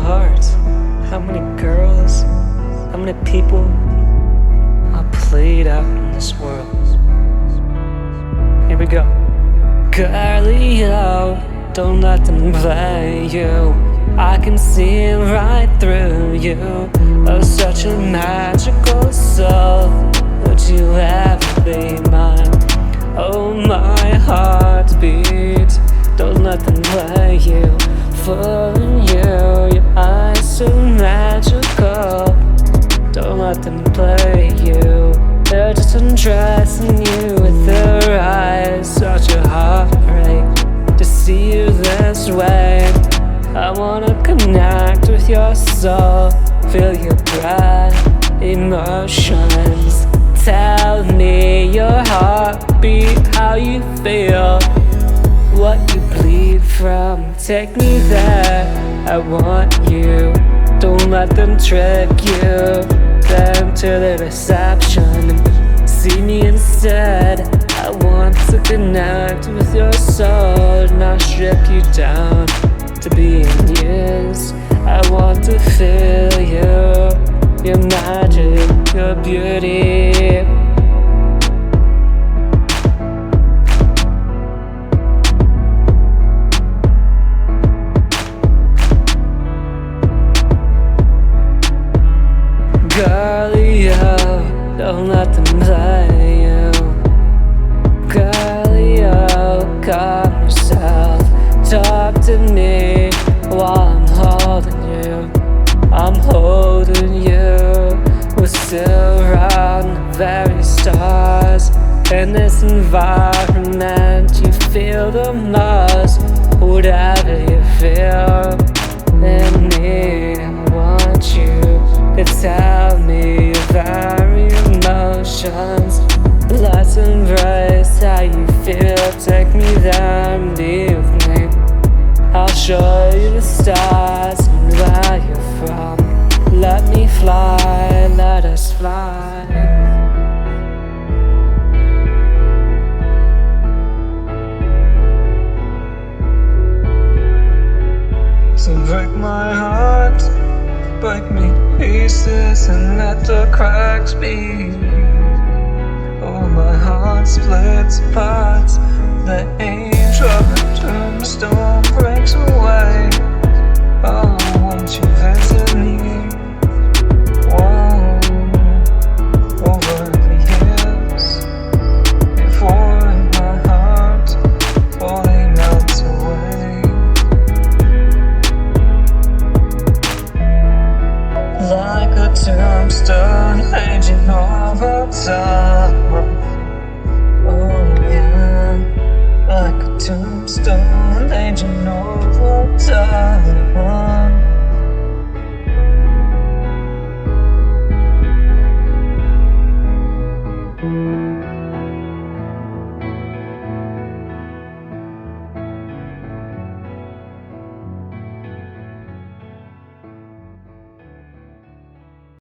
heart? How many girls, how many people are played out in this world? Here we go. Girlie, oh, don't let them play you. I can see right through you. Oh, such a magical soul. Would you ever be mine? Oh, my heartbeat. Don't let them play you. Fooling you, your eyes so magical. Don't let them play you. They're just undressing you with their eyes. Such a heartbreak to see you this way. I wanna connect with your soul, feel your breath, emotions. Tell me your heartbeat, how you feel, what you bleed from. Take me there, I want you. Don't let them trick you. Them to the reception and see me instead. I want to connect with your soul, not strip you down to being used. I want to feel you, your magic, your beauty. Girlie, oh, don't let them play you. Girlie, oh, calm yourself. Talk to me while I'm holding you. I'm holding you. We're still around the very stars. In this environment, you feel the most. Whatever you feel in me, I want you to tell me your very emotions. Let's embrace how you feel. Take me there and be with me. I'll show you the stars and where you're from. Let me fly, let us fly. So break my heart, break me to pieces and let the cracks be. Oh, my heart splits apart. The angel of the tombstone breaks away. Oh, won't you visit me? Whoa, over the years, before my heart fully melts away. Like a tombstone aging over time. Oh yeah, like a tombstone aging over time.